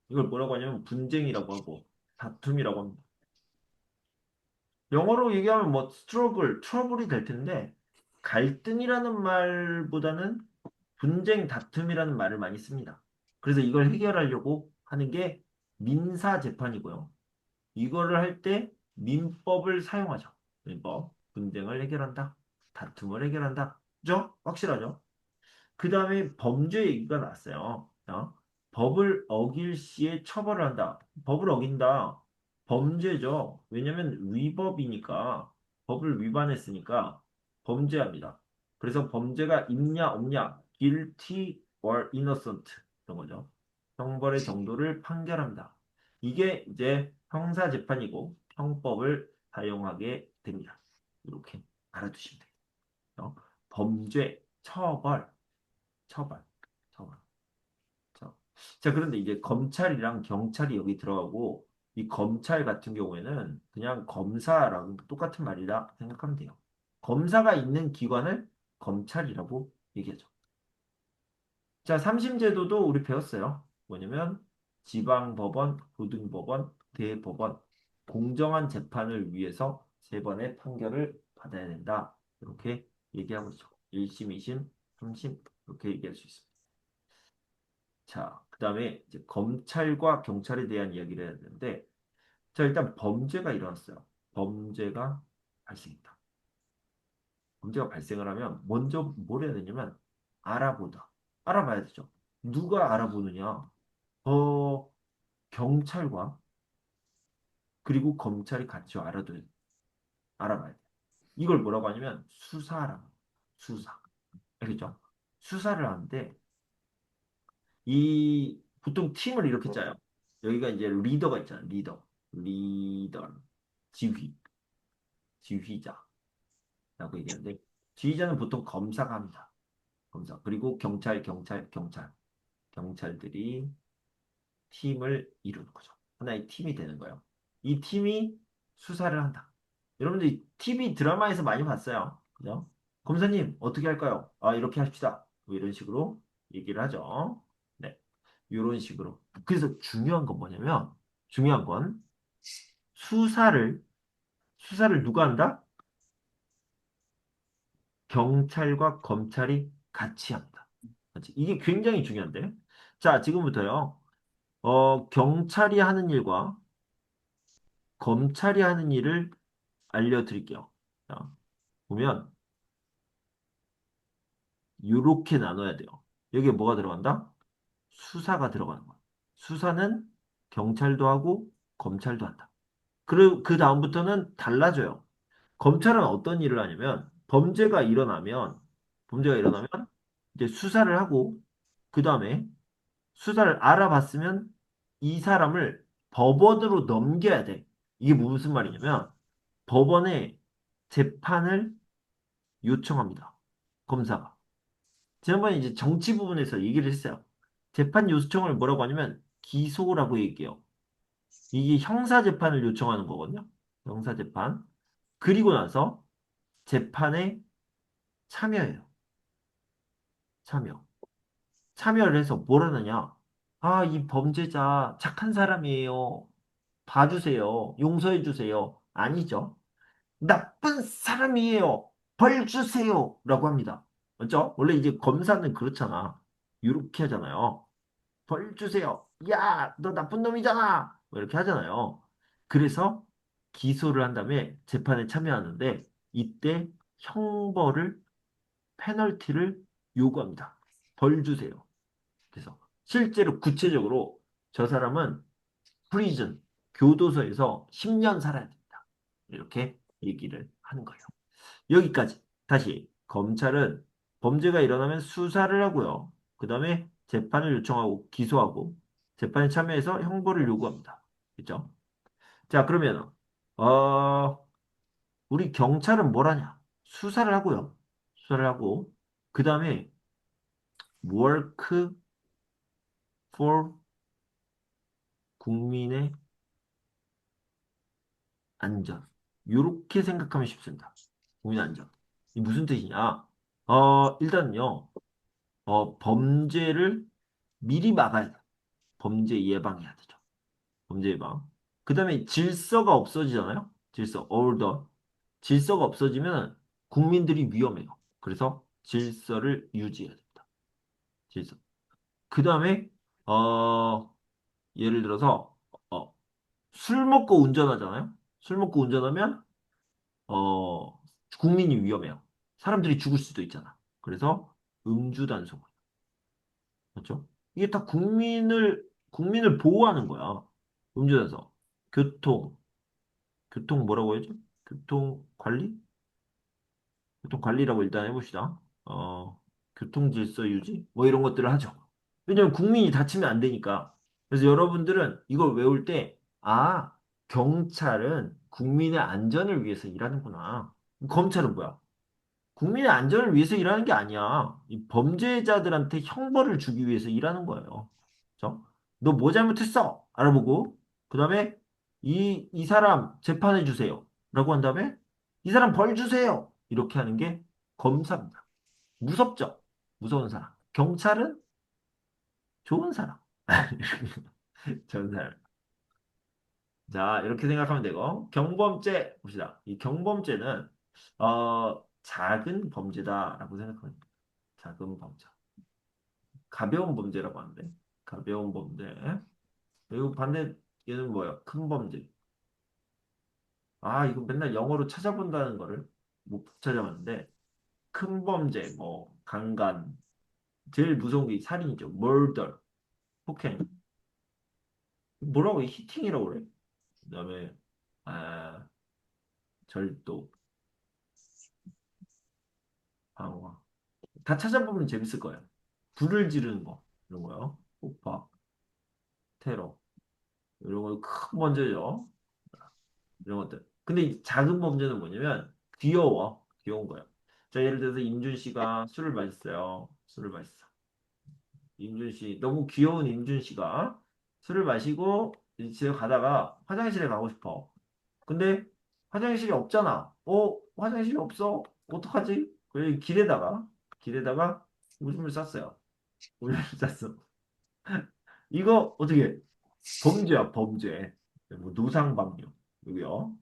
이걸 뭐라고 하냐면 분쟁이라고 하고 다툼이라고 합니다. 영어로 얘기하면 뭐 스트러글, 트러블이 될 텐데 갈등이라는 말보다는 분쟁, 다툼이라는 말을 많이 씁니다. 그래서 이걸 해결하려고 하는 게 민사재판이고요. 이거를 할 때 민법을 사용하죠. 민법. 분쟁을 해결한다. 다툼을 해결한다. 그죠? 확실하죠? 그 다음에 범죄 얘기가 나왔어요. 법을 어길 시에 처벌을 한다. 법을 어긴다. 범죄죠. 왜냐면 위법이니까 법을 위반했으니까 범죄합니다. 그래서 범죄가 있냐 없냐 guilty or innocent 이런 거죠. 형벌의 정도를 판결합니다. 이게 이제 형사재판이고 형법을 사용하게 됩니다. 이렇게 알아두시면 돼요. 범죄, 처벌, 처벌. 자, 그런데 이제 검찰이랑 경찰이 여기 들어가고, 이 검찰 같은 경우에는 그냥 검사랑 똑같은 말이라 생각하면 돼요. 검사가 있는 기관을 검찰이라고 얘기하죠. 자, 삼심제도도 우리 배웠어요. 뭐냐면, 지방법원, 고등법원, 대법원, 공정한 재판을 위해서 세 번의 판결을 받아야 된다. 이렇게 얘기하고 있죠. 1심, 2심, 3심, 이렇게 얘기할 수 있습니다. 자, 그 다음에 이제 검찰과 경찰에 대한 이야기를 해야 되는데, 자, 일단 범죄가 일어났어요. 범죄가 발생했다. 범죄가 발생을 하면 먼저 뭘 해야 되냐면 알아보다. 알아봐야 되죠. 누가 알아보느냐? 경찰과 그리고 검찰이 같이 알아봐야 돼. 이걸 뭐라고 하냐면 수사라고. 수사. 알겠죠? 수사를 하는데 이 보통 팀을 이렇게 짜요. 여기가 이제 리더가 있잖아요. 리더, 지휘, 지휘자라고 얘기하는데 지휘자는 보통 검사가 합니다. 검사. 그리고 경찰들이 팀을 이루는 거죠. 하나의 팀이 되는 거예요. 이 팀이 수사를 한다. 여러분들 TV 드라마에서 많이 봤어요. 그죠? 검사님 어떻게 할까요? 아 이렇게 합시다. 뭐 이런 식으로 얘기를 하죠. 네. 이런 식으로. 그래서 중요한 건 수사를, 누가 한다? 경찰과 검찰이 같이 합니다. 이게 굉장히 중요한데. 자, 지금부터요. 경찰이 하는 일과 검찰이 하는 일을 알려드릴게요. 자, 보면 이렇게 나눠야 돼요. 여기에 뭐가 들어간다? 수사가 들어가는 거야. 수사는 경찰도 하고 검찰도 한다. 그리고 그 다음부터는 달라져요. 검찰은 어떤 일을 하냐면 범죄가 일어나면 이제 수사를 하고 그 다음에 수사를 알아봤으면 이 사람을 법원으로 넘겨야 돼. 이게 무슨 말이냐면 법원에 재판을 요청합니다. 검사가. 지난번에 이제 정치 부분에서 얘기를 했어요. 재판 요청을 뭐라고 하냐면 기소라고 얘기해요. 이게 형사 재판을 요청하는 거거든요. 형사 재판. 그리고 나서 재판에 참여해요. 참여. 참여를 해서 뭘 하느냐? 아, 이 범죄자 착한 사람이에요. 봐주세요. 용서해 주세요. 아니죠. 나쁜 사람이에요. 벌 주세요. 라고 합니다. 맞죠? 원래 이제 검사는 그렇잖아. 이렇게 하잖아요. 벌 주세요. 야, 너 나쁜 놈이잖아. 뭐 이렇게 하잖아요. 그래서 기소를 한 다음에 재판에 참여하는데 이때 형벌을 페널티를 요구합니다. 벌 주세요. 그래서 실제로 구체적으로 저 사람은 프리즌 교도소에서 10년 살아야 됩니다. 이렇게 얘기를 하는 거예요. 여기까지. 다시 검찰은 범죄가 일어나면 수사를 하고요. 그 다음에 재판을 요청하고 기소하고 재판에 참여해서 형벌을 요구합니다. 그렇죠? 자, 그러면 우리 경찰은 뭘 하냐? 수사를 하고요. 수사를 하고 그 다음에 work for 국민의 안전. 이렇게 생각하면 쉽습니다. 국민 안전. 이 무슨 뜻이냐? 일단요, 범죄를 미리 막아야 돼. 범죄 예방해야 되죠. 범죄 예방. 그 다음에 질서가 없어지잖아요? 질서, order. 질서가 없어지면 국민들이 위험해요. 그래서 질서를 유지해야 됩니다. 질서. 그 다음에, 예를 들어서, 어, 술 먹고 운전하잖아요? 술 먹고 운전하면 어, 국민이 위험해요. 사람들이 죽을 수도 있잖아. 그래서 음주단속. 맞죠? 이게 다 국민을 보호하는 거야. 음주단속. 교통. 교통 뭐라고 해야죠? 교통 관리? 교통 관리라고 일단 해봅시다. 교통 질서 유지? 뭐 이런 것들을 하죠. 왜냐면 국민이 다치면 안 되니까. 그래서 여러분들은 이걸 외울 때, 아, 경찰은 국민의 안전을 위해서 일하는구나. 검찰은 뭐야? 국민의 안전을 위해서 일하는 게 아니야. 이 범죄자들한테 형벌을 주기 위해서 일하는 거예요. 그죠? 너 뭐 잘못했어? 알아보고, 그 다음에 이 사람 재판해 주세요. 라고 한 다음에 이 사람 벌 주세요. 이렇게 하는 게 검사입니다. 무섭죠? 무서운 사람. 경찰은 좋은 사람. 좋은 사람. 자, 이렇게 생각하면 되고, 경범죄 봅시다. 이 경범죄는, 작은 범죄다라고 생각합니다. 작은 범죄. 가벼운 범죄라고 하는데 가벼운 범죄 그리고 반대 얘는 뭐야 큰 범죄 아 이거 맨날 영어로 찾아본다는 거를 못 찾아봤는데 큰 범죄 뭐 강간 제일 무서운 게 살인이죠 murder 폭행 뭐라고 해? 히팅이라고 그래 그다음에 아 절도 방화 다 찾아보면 재밌을 거예요 불을 지르는 거 이런 거요 폭파 테러 이런 거 큰 범죄죠 이런 것들. 근데 이 작은 범죄는 뭐냐면 귀여워. 귀여운 거야. 자, 예를 들어서 임준 씨가 술을 마셨어요. 술을 마셨어. 임준 씨, 너무 귀여운 임준 씨가 술을 마시고 이제 집에 가다가 화장실에 가고 싶어. 근데 화장실이 없잖아. 화장실이 없어. 어떡하지? 그래 길에다가 오줌을 쌌어요. 오줌을 쌌어. 이거 어떻게 해? 범죄야, 범죄. 뭐 노상방뇨. 여기요.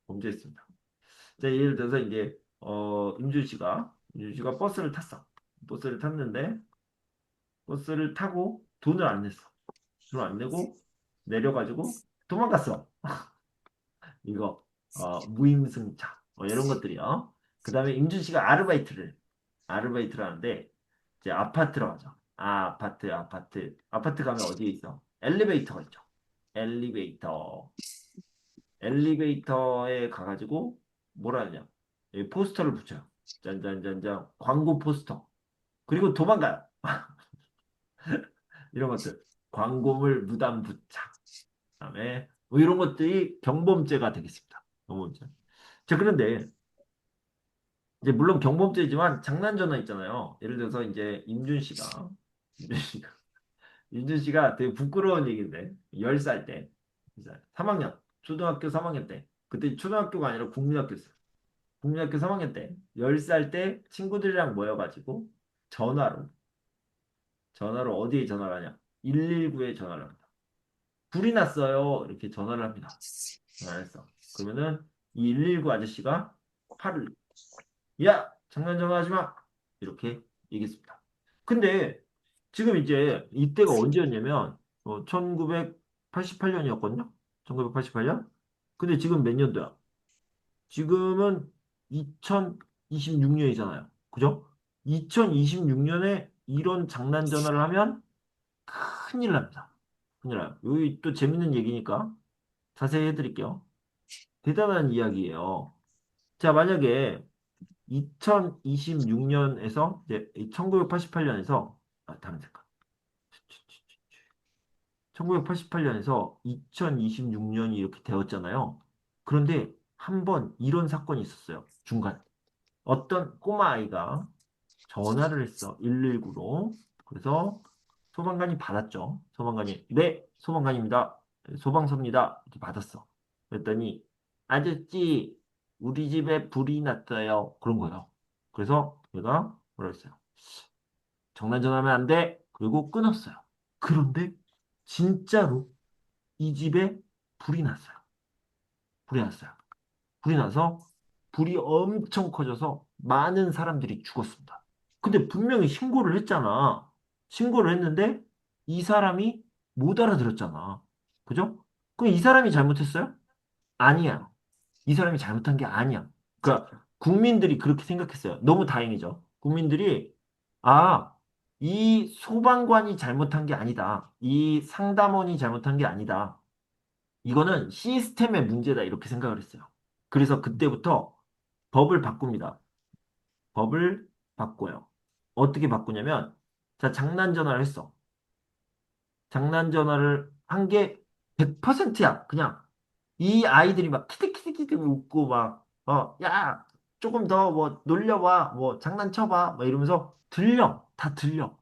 범죄했습니다. 자, 예를 들어서 이제 임준 씨가 버스를 탔어. 버스를 탔는데 버스를 타고 돈을 안 냈어. 돈을 안 내고 내려가지고 도망갔어. 이거 무임승차 이런 것들이요. 그 다음에 임준 씨가 아르바이트를 하는데 이제 아파트로 가죠. 아파트 가면 어디에 있어? 엘리베이터가 있죠. 엘리베이터 엘리베이터에 가가지고 뭐라 하냐? 여기 포스터를 붙여요. 짠짠짠짠 광고 포스터. 그리고 도망가요. 이런 것들. 광고물 무단 부착. 그다음에 뭐 이런 것들이 경범죄가 되겠습니다. 경범죄. 자, 그런데 이제 물론 경범죄지만 장난 전화 있잖아요. 예를 들어서 이제 임준 씨가 되게 부끄러운 얘기인데 10살 때 3학년 초등학교 3학년 때 그때 초등학교가 아니라 국민학교였어요. 국민학교 3학년 때 10살 때 친구들이랑 모여가지고 전화로 전화로 어디에 전화를 하냐? 119에 전화를 합니다. 불이 났어요. 이렇게 전화를 합니다. 전화했어. 그러면은 이 119 아저씨가 팔을 야 장난 전화하지 마 이렇게 얘기했습니다. 근데 지금 이제 이때가 언제였냐면 1988년이었거든요. 1988년. 근데 지금 몇 년도야? 지금은 2026년이잖아요. 그죠? 2026년에 이런 장난 전화를 하면 큰일 납니다. 큰일 나요. 여기 또 재밌는 얘기니까 자세히 해드릴게요. 대단한 이야기예요. 자, 만약에 2026년에서 이제 1988년에서 다른 색깔. 1988년에서 2026년이 이렇게 되었잖아요. 그런데 한 번 이런 사건이 있었어요. 중간에. 어떤 꼬마 아이가 전화를 했어. 119로. 그래서 소방관이 받았죠. 소방관이 네, 소방관입니다. 소방서입니다. 이렇게 받았어. 그랬더니 아저씨, 우리 집에 불이 났어요. 그런 거예요. 그래서 얘가 뭐라 했어요? 장난 전화하면 안 돼. 그리고 끊었어요. 그런데 진짜로 이 집에 불이 났어요. 불이 났어요. 불이 나서 불이 엄청 커져서 많은 사람들이 죽었습니다. 근데 분명히 신고를 했잖아. 신고를 했는데 이 사람이 못 알아들었잖아. 그죠? 그럼 이 사람이 잘못했어요? 아니야. 이 사람이 잘못한 게 아니야. 그러니까 국민들이 그렇게 생각했어요. 너무 다행이죠. 국민들이 이 소방관이 잘못한 게 아니다. 이 상담원이 잘못한 게 아니다. 이거는 시스템의 문제다. 이렇게 생각을 했어요. 그래서 그때부터 법을 바꿉니다. 법을 바꿔요. 어떻게 바꾸냐면, 자, 장난 전화를 했어. 장난 전화를 한 게 100%야. 그냥 이 아이들이 막 키득키득키득 웃고 막, 야, 조금 더 뭐 놀려봐, 뭐 장난쳐봐, 막 이러면서 들려. 다 들려.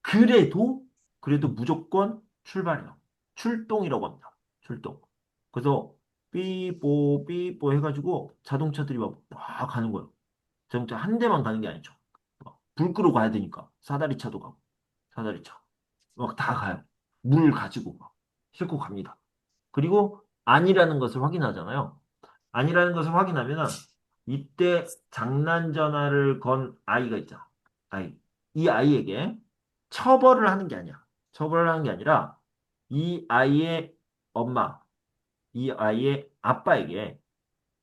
그래도 무조건 출발해요. 출동이라고 합니다. 출동. 그래서 삐뽀 삐뽀 해가지고 자동차들이 막 가는 거예요. 자동차 한 대만 가는 게 아니죠. 불 끄러 가야 되니까 사다리 차도 가고 사다리 차 막 다 가요. 물 가지고 막 싣고 갑니다. 그리고 아니라는 것을 확인하잖아요. 아니라는 것을 확인하면 이때 장난 전화를 건 아이가 있잖아. 아이. 이 아이에게 처벌을 하는 게 아니야. 처벌을 하는 게 아니라 이 아이의 엄마, 이 아이의 아빠에게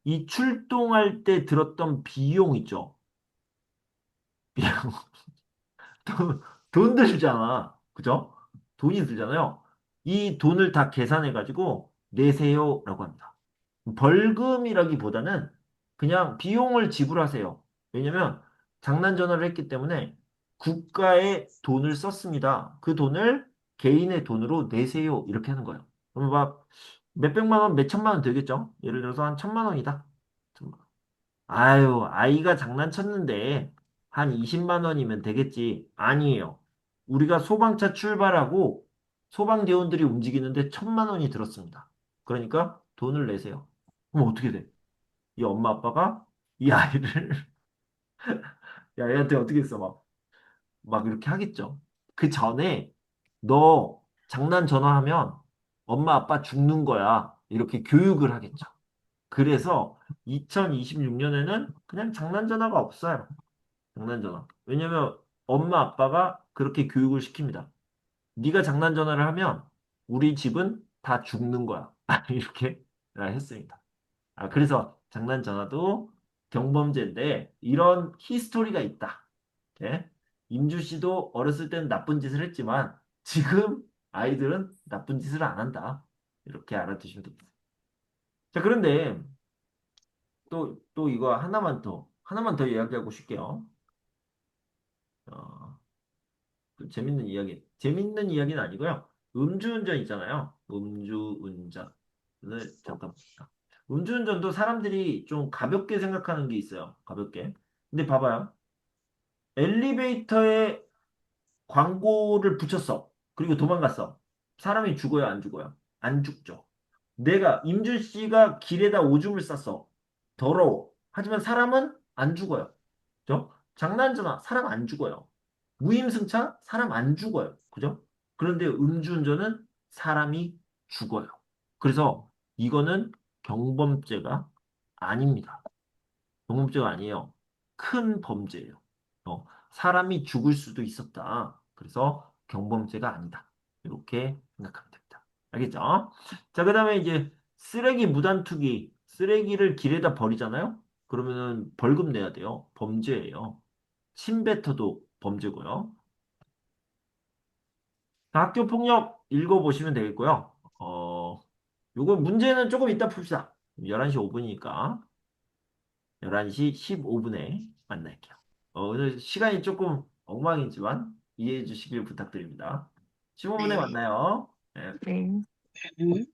이 출동할 때 들었던 비용 있죠. 비용. 돈 들잖아. 그죠? 돈이 들잖아요. 이 돈을 다 계산해가지고 내세요라고 합니다. 벌금이라기보다는 그냥 비용을 지불하세요. 왜냐면 장난 전화를 했기 때문에 국가의 돈을 썼습니다. 그 돈을 개인의 돈으로 내세요. 이렇게 하는 거예요. 그러면 막 몇백만 원, 몇천만 원 되겠죠? 예를 들어서 한 1,000만 원이다. 아유, 아이가 장난쳤는데 한 20만 원이면 되겠지. 아니에요. 우리가 소방차 출발하고 소방대원들이 움직이는데 1,000만 원이 들었습니다. 그러니까 돈을 내세요. 그럼 어떻게 돼? 이 엄마 아빠가 이 아이를 야, 얘한테 어떻게 했어? 막 이렇게 하겠죠. 그 전에 너 장난 전화하면 엄마 아빠 죽는 거야. 이렇게 교육을 하겠죠. 그래서 2026년에는 그냥 장난 전화가 없어요. 장난 전화. 왜냐면 엄마 아빠가 그렇게 교육을 시킵니다. 네가 장난 전화를 하면 우리 집은 다 죽는 거야. 이렇게 했습니다. 그래서 장난 전화도 경범죄인데 이런 히스토리가 있다. 예? 임주 씨도 어렸을 때는 나쁜 짓을 했지만 지금 아이들은 나쁜 짓을 안 한다. 이렇게 알아두시면 됩니다. 자, 그런데 또 이거 하나만 더 이야기하고 싶게요. 어, 또 재밌는 이야기는 아니고요. 음주운전 있잖아요. 음주운전을 잠깐 봅시다. 음주운전도 사람들이 좀 가볍게 생각하는 게 있어요. 가볍게. 근데 봐봐요. 엘리베이터에 광고를 붙였어. 그리고 도망갔어. 사람이 죽어요, 안 죽어요? 안 죽죠. 임준 씨가 길에다 오줌을 쌌어. 더러워. 하지만 사람은 안 죽어요. 그죠? 장난전화, 사람 안 죽어요. 무임승차, 사람 안 죽어요. 그죠? 그런데 음주운전은 사람이 죽어요. 그래서 이거는 경범죄가 아닙니다. 경범죄가 아니에요. 큰 범죄예요. 사람이 죽을 수도 있었다. 그래서 경범죄가 아니다. 이렇게 생각하면 됩니다. 알겠죠? 자, 그 다음에 이제 쓰레기 무단 투기. 쓰레기를 길에다 버리잖아요? 그러면은 벌금 내야 돼요. 범죄예요. 침뱉어도 범죄고요. 자, 학교 폭력 읽어보시면 되겠고요. 요거 문제는 조금 이따 풉시다. 11시 5분이니까 11시 15분에 만날게요. 오늘 시간이 조금 엉망이지만 이해해 주시길 부탁드립니다. 15분에 네. 만나요. 네. 네. 네.